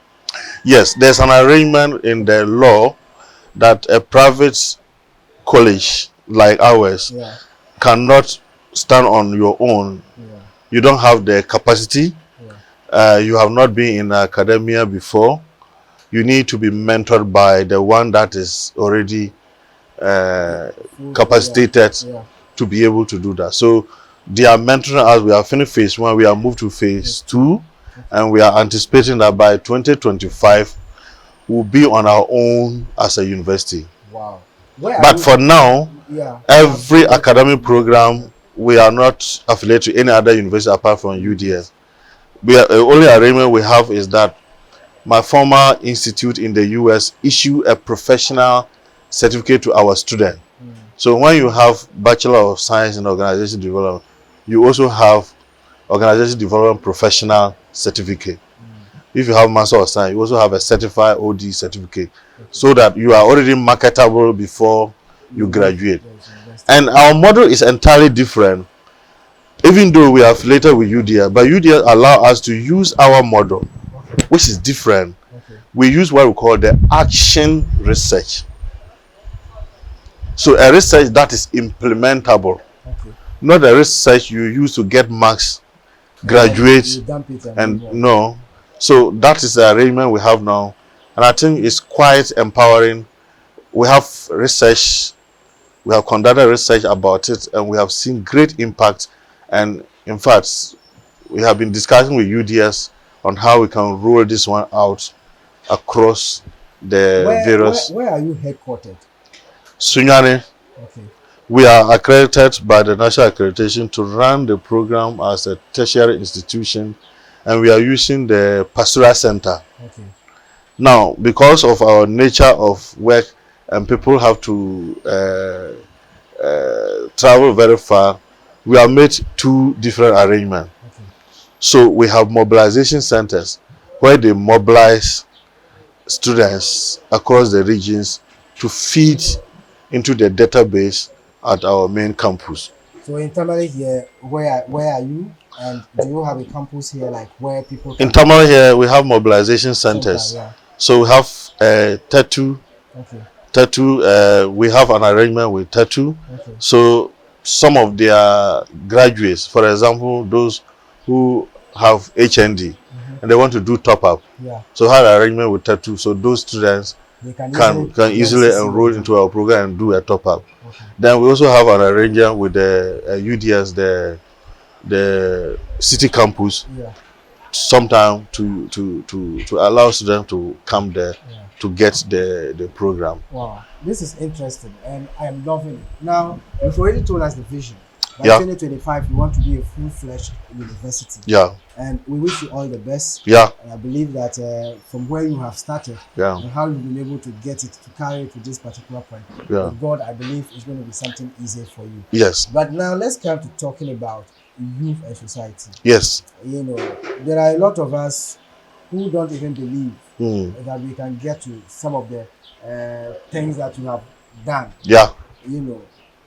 Yes, there's an arrangement in the law that a private college like ours cannot stand on your own. You don't have the capacity. You have not been in academia before. You need to be mentored by the one that is already capacitated to be able to do that. So they are mentoring us. We have finished phase 1. We are moved to phase 2, and we are anticipating that by 2025 we'll be on our own as a university. Wow. But for now, every academic program, we are not affiliated to any other university apart from UDS. The only arrangement we have is that my former institute in the US issue a professional certificate to our student. So when you have Bachelor of Science in Organization Development, you also have Organization Development Professional Certificate. If you have Master of Science, you also have a certified OD certificate, so that you are already marketable before you graduate. And our model is entirely different, even though we are affiliated with UDL, but UDL allow us to use our model, which is different. We use what we call the action research. So a research that is implementable, not a research you use to get marks, graduate, and no. So that is the arrangement we have now, and I think it's quite empowering. We have research, we have conducted research about it, and we have seen great impact. And in fact, we have been discussing with UDS on how we can roll this one out across the various. Where are you headquartered? Sunyani. Okay. We are accredited by the National Accreditation to run the program as a tertiary institution, and we are using the Pastoral Center. Okay. Now, because of our nature of work, and people have to travel very far, we have made two different arrangements. Okay. So we have mobilization centers where they mobilize students across the regions to feed into the database at our main campus. So internally here, where are you? And do you have a campus here, like where people can Internally here, we have mobilization centers. yeah. So we have Tattoo. Okay. Tattoo, we have an arrangement with Tattoo. Okay. So some of their graduates, for example, those who have HND and they want to do top up. Yeah. So have an arrangement with Tattoo. So those students They can easily enroll into our program and do a top up. Okay. Then we also have an arrangement with the UDS, the city campus, Yeah. sometime to allow students to come there to get the program. Wow, this is interesting, and I am loving it. Now, you've already told us the vision. By Yeah. 2025, you want to be a full-fledged university. Yeah, And we wish you all the best. yeah, And I believe that from where you have started yeah, and how you've been able to get it to carry it to this particular point, yeah. with God, I believe is going to be something easier for you. Yes, But now let's come to talking about youth and society. yes. You know, there are a lot of us who don't even believe that we can get to some of the things that you have done. Yeah. You know,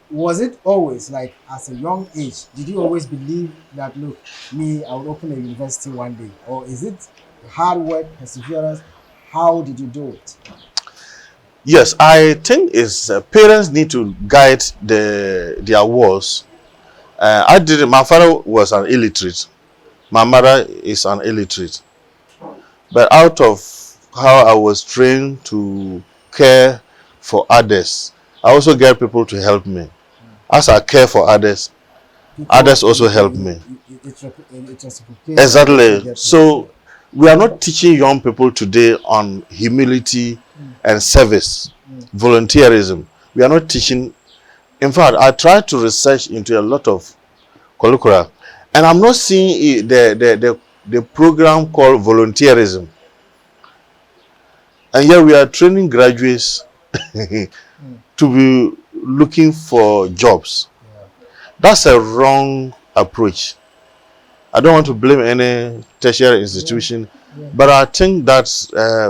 was it always like as a young age? Did you always believe that, look, me, I will open a university one day? Or is it hard work, perseverance? How did you do it? Yes, I think it's parents need to guide their wards. I did it. My father was an illiterate. My mother is an illiterate. But out of how I was trained to care for others, I also get people to help me. As I care for others, others also help me. Exactly. So we are not teaching young people today on humility and service, volunteerism. We are not teaching. In fact, I tried to research into a lot of curricula, and I'm not seeing the program called volunteerism. And yet we are training graduates to be looking for jobs. That's a wrong approach. I don't want to blame any tertiary institution, but I think that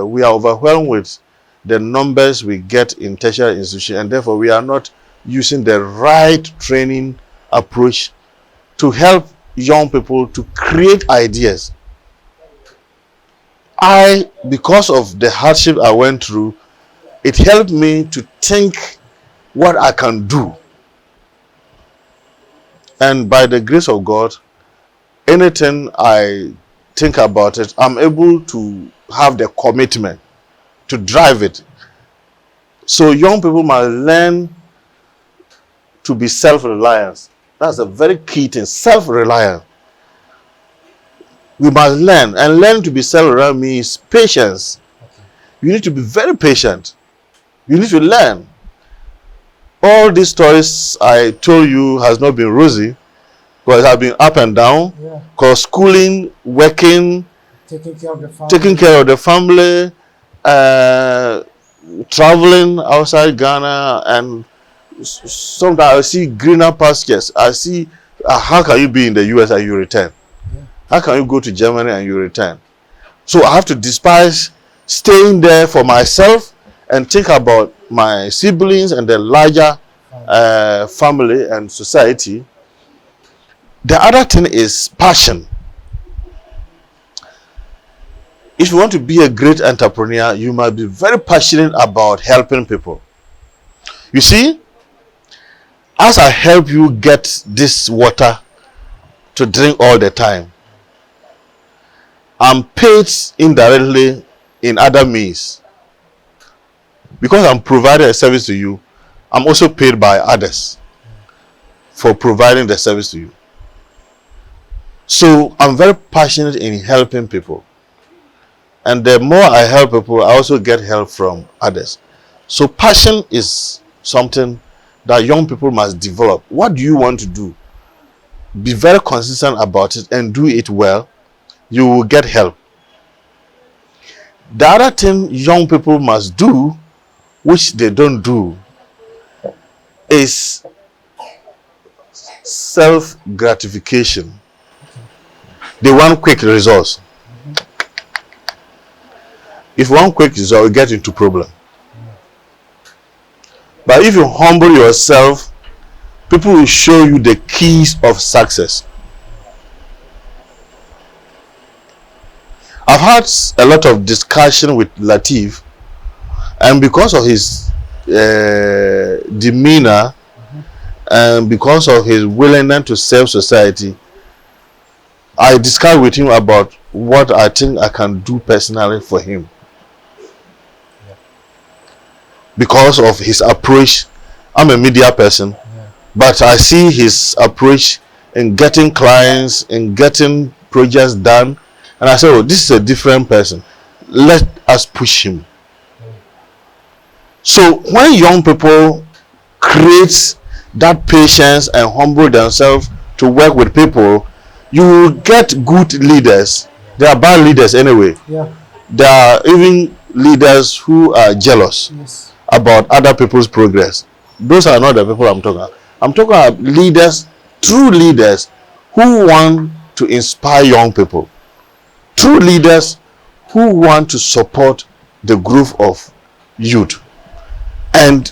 we are overwhelmed with the numbers we get in tertiary institution, and therefore we are not using the right training approach to help young people to create ideas. Because of the hardship I went through, it helped me to think what I can do. And by the grace of God, anything I think about it, I'm able to have the commitment to drive it. So young people must learn to be self-reliant. That's a very key thing, self-reliant. We must learn, and learn to be self-reliant means patience. You need to be very patient. You need to learn. All these stories I told you has not been rosy, because it has been up and down. Because schooling, working, Taking care of the family, traveling outside Ghana, and sometimes I see greener pastures. I see how can you be in the US and you return? How can you go to Germany and you return? So I have to despise staying there for myself and think about my siblings and the larger family and society. The other thing is passion. If you want to be a great entrepreneur, you must be very passionate about helping people. You see, as I help you get this water to drink all the time, I'm paid indirectly in other means. Because I'm providing a service to you, I'm also paid by others for providing the service to you. So I'm very passionate in helping people. And the more I help people, I also get help from others. So passion is something that young people must develop. What do you want to do? Be very consistent about it and do it well. You will get help. The other thing young people must do, which they don't do, is self-gratification. They want quick results. If you want quick results, you get into problem. But if you humble yourself, people will show you the keys of success. I've had a lot of discussion with Latif, and because of his demeanor and because of his willingness to serve society, I discussed with him about what I think I can do personally for him. Because of his approach. I'm a media person, but I see his approach in getting clients, in getting projects done, and I said, oh, this is a different person. Let us push him. So when young people create that patience and humble themselves to work with people, you will get good leaders. There are bad leaders anyway. There are even leaders who are jealous about other people's progress. Those are not the people I'm talking about. I'm talking about leaders, true leaders who want to inspire young people. True leaders who want to support the growth of youth. And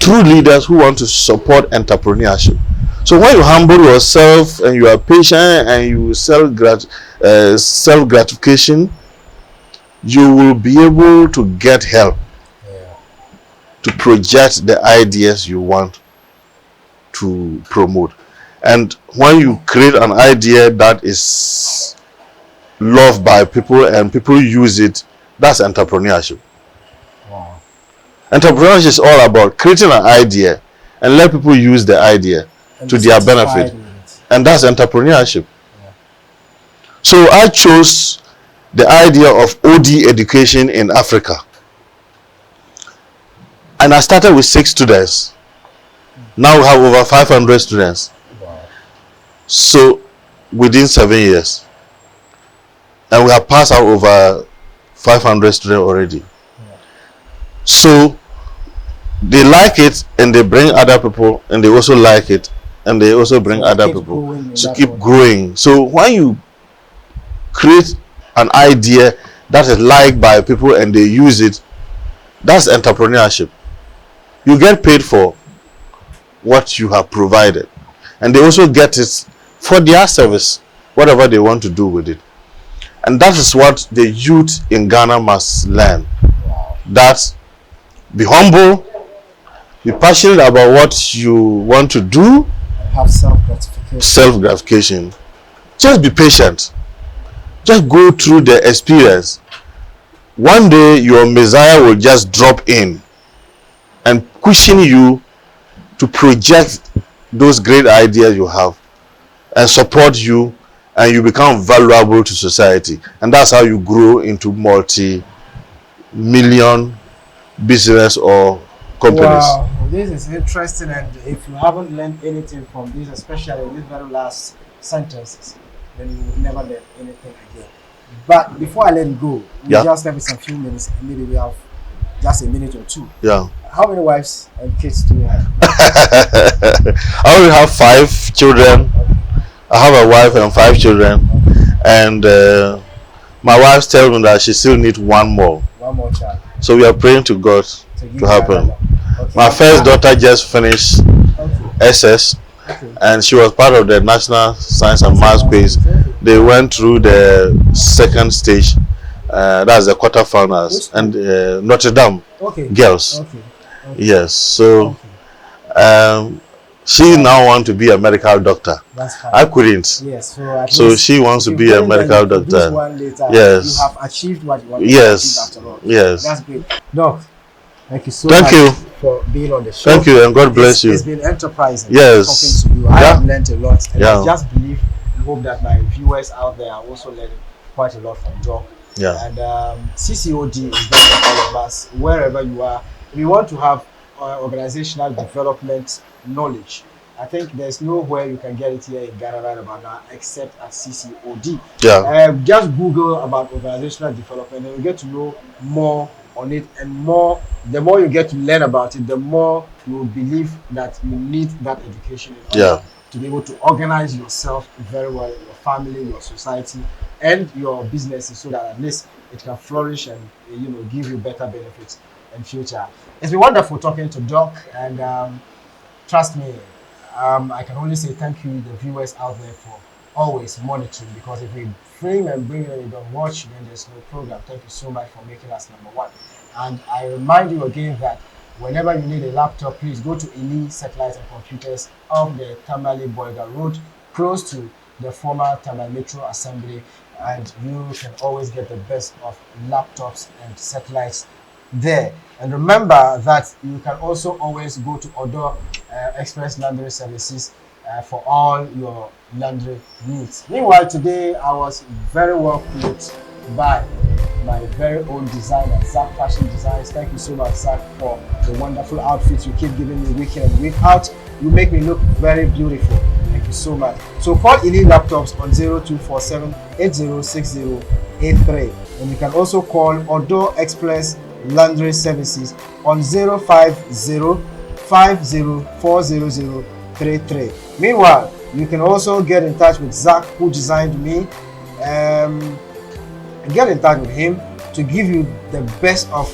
true leaders who want to support entrepreneurship. So when you humble yourself and you are patient and you self-gratification, you will be able to get help to project the ideas you want to promote. And when you create an idea that is loved by people and people use it, that's entrepreneurship. Entrepreneurship is all about creating an idea and let people use the idea to their benefit. And that's entrepreneurship. So I chose the idea of OD education in Africa. And I started with 6 students. Now we have over 500 students. So within 7 years. And we have passed out over 500 students already. So they like it and they bring other people and they also like it and they also bring other people. So keep growing. So when you create an idea that is liked by people and they use it, that's entrepreneurship. You get paid for what you have provided, and they also get it for their service, whatever they want to do with it. And that is what the youth in Ghana must learn. That be humble, be passionate about what you want to do, Have self-gratification. self-gratification. Just be patient. Just go through the experience. One day your Messiah will just drop in and cushion you to project those great ideas you have and support you, and you become valuable to society. And that's how you grow into multi-million business or companies. Wow, this is interesting, and if you haven't learned anything from this, especially in these very last sentences, then you will never learn anything again. But before I let it go, we just have some few minutes, maybe we have just a minute or two. How many wives and kids do you have? I only have 5 children. I have a wife and 5 children, and My wife tells me that she still needs one more. One more child. So we are praying to God to happen. Okay. My first daughter just finished Okay. SS, Okay. and she was part of the National Science and Maths quiz. They went through the second stage, that's the quarterfinals, and Notre Dame Okay. girls. Okay. Yes, so she now wants to be a medical doctor. That's fine. I couldn't. Yes, so at So least she wants to if be you a go in medical there, you produce doctor. one later, Yes. you have achieved what you want to Yes. achieve after all. Yes. That's great. Doc, thank you so Thank much you. for being on the show. Thank you, and God bless you. It's been enterprising Yes. talking to you. I Yeah. have learned a lot, and Yeah. I just believe and hope that my viewers out there are also learning quite a lot from Doc. Yeah. And CCOD is there for all of us, wherever you are. We want to have organizational development knowledge. I think there's nowhere you can get it here in Ghana right about now except at CCOD. Yeah. Just Google about organizational development and you get to know more on it, and more. The more you get to learn about it, the more you will believe that you need that education in order to be able to organize yourself very well, your family, your society, and your businesses, so that at least it can flourish and give you better benefits in future. It's been wonderful talking to Doc, and trust me, I can only say thank you, the viewers out there, for always monitoring, because if we film and bring it and you don't watch, then there's no program. Thank you so much for making us number one. And I remind you again that whenever you need a laptop, please go to Eli Satellites and Computers off the Tamale Boyga Road, close to the former Tamale Metro Assembly, and you can always get the best of laptops and satellites there. And remember that you can also always go to Odo Express Laundry Services for all your laundry needs. Meanwhile, today I was very well clothed by my very own designer, Zach Fashion Designs. Thank you so much, Zach, for the wonderful outfits you keep giving me week in and week out. You make me look very beautiful. Thank you so much. So call Eli Laptops on 0247 806083, and you can also call Odo Express Laundry Services on 05050400033. Meanwhile, you can also get in touch with Zach, who designed me. Get in touch with him to give you the best of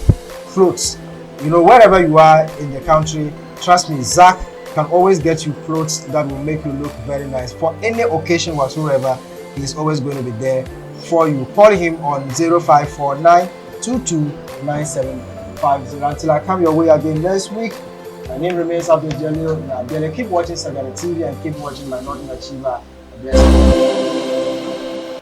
clothes. Wherever you are in the country, trust me, Zach can always get you clothes that will make you look very nice. For any occasion whatsoever, he's always going to be there for you. Call him on 0549 229750. Until I come your way again next week, my name remains Abdul-Jalil. Naabeli. Keep watching Sagani TV and keep watching my Northern Achiever. Bless you.